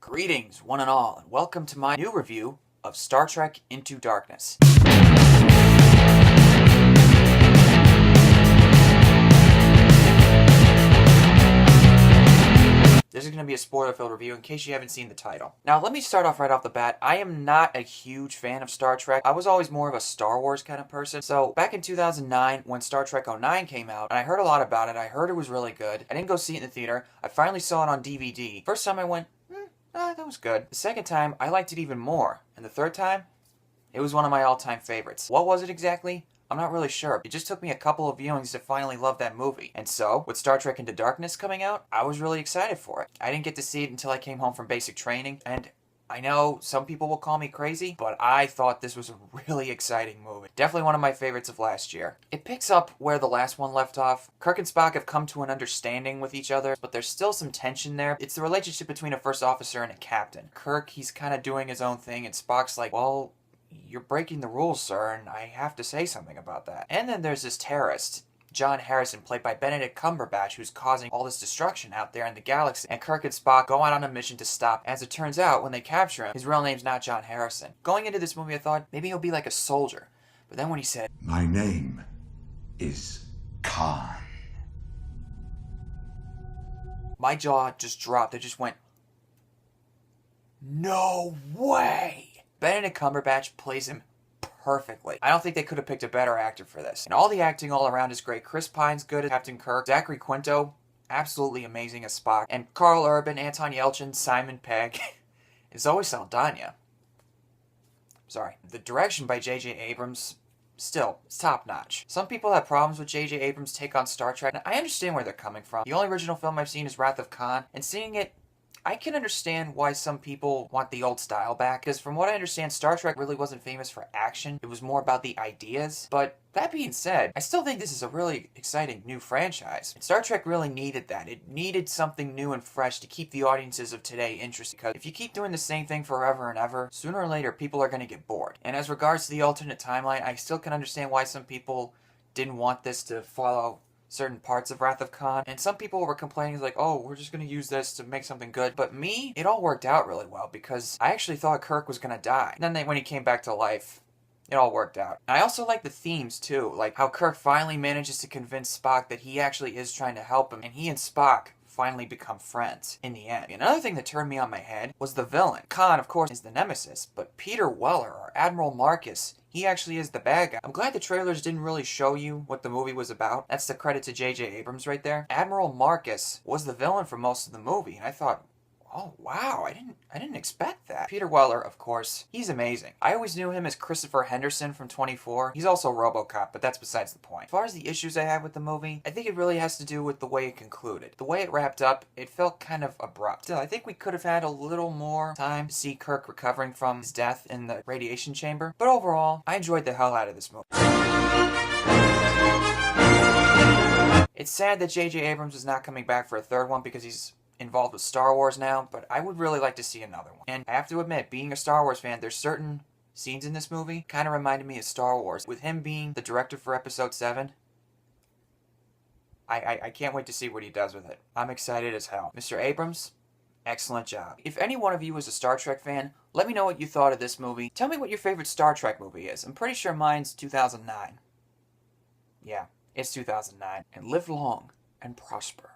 Greetings, one and all, and welcome to my new review of Star Trek Into Darkness. This is going to be a spoiler-filled review in case you haven't seen the title. Now, let me start off right off the bat. I am not a huge fan of Star Trek. I was always more of a Star Wars kind of person. So, back in 2009, when Star Trek 09 came out, and I heard a lot about it, I heard it was really good. I didn't go see it in the theater. I finally saw it on DVD. First time I went, that was good. The second time, I liked it even more. And the third time, it was one of my all-time favorites. What was it exactly? I'm not really sure. It just took me a couple of viewings to finally love that movie. And so, with Star Trek Into Darkness coming out, I was really excited for it. I didn't get to see it until I came home from basic training, and I know some people will call me crazy, but I thought this was a really exciting movie. Definitely one of my favorites of last year. It picks up where the last one left off. Kirk and Spock have come to an understanding with each other, but there's still some tension there. It's the relationship between a first officer and a captain. Kirk, he's kind of doing his own thing, and Spock's like, well, you're breaking the rules, sir, and I have to say something about that. And then there's this terrorist, John Harrison, played by Benedict Cumberbatch, who's causing all this destruction out there in the galaxy. And Kirk and Spock go out on a mission to stop. As it turns out, when they capture him, his real name's not John Harrison. Going into this movie, I thought maybe he'll be like a soldier. But then when he said, "My name is Khan," my jaw just dropped. It just went, no way! Benedict Cumberbatch plays him perfectly. I don't think they could have picked a better actor for this. And all the acting all around is great. Chris Pine's good as Captain Kirk. Zachary Quinto, absolutely amazing as Spock. And Carl Urban, Anton Yelchin, Simon Pegg. It's always Saldana. Sorry. The direction by J.J. Abrams, still, it's top-notch. Some people have problems with J.J. Abrams' take on Star Trek, and I understand where they're coming from. The only original film I've seen is Wrath of Khan, and seeing it, I can understand why some people want the old style back, because from what I understand, Star Trek really wasn't famous for action. It was more about the ideas. But that being said, I still think this is a really exciting new franchise. And Star Trek really needed that. It needed something new and fresh to keep the audiences of today interested, because if you keep doing the same thing forever and ever, sooner or later people are going to get bored. And as regards to the alternate timeline, I still can understand why some people didn't want this to follow certain parts of Wrath of Khan, and some people were complaining like, oh, we're just going to use this to make something good. But me, it all worked out really well, because I actually thought Kirk was going to die. And then when he came back to life, it all worked out. And I also like the themes too, like how Kirk finally manages to convince Spock that he actually is trying to help him, and he and Spock finally become friends in the end. Another thing that turned me on my head was the villain. Khan, of course, is the nemesis, but Peter Weller, or Admiral Marcus, he actually is the bad guy. I'm glad the trailers didn't really show you what the movie was about. That's the credit to J.J. Abrams right there. Admiral Marcus was the villain for most of the movie, and I thought, oh wow, I didn't expect that. Peter Weller, of course, he's amazing. I always knew him as Christopher Henderson from 24. He's also RoboCop, but that's besides the point. As far as the issues I have with the movie, I think it really has to do with the way it concluded. The way it wrapped up, it felt kind of abrupt. Still, I think we could have had a little more time to see Kirk recovering from his death in the radiation chamber. But overall, I enjoyed the hell out of this movie. It's sad that J.J. Abrams is not coming back for a third one because he's involved with Star Wars now, but I would really like to see another one. And I have to admit, being a Star Wars fan, there's certain scenes in this movie kind of reminded me of Star Wars. With him being the director for Episode 7, I can't wait to see what he does with it. I'm excited as hell. Mr. Abrams, excellent job. If any one of you is a Star Trek fan, let me know what you thought of this movie. Tell me what your favorite Star Trek movie is. I'm pretty sure mine's 2009. Yeah, it's 2009. And live long and prosper.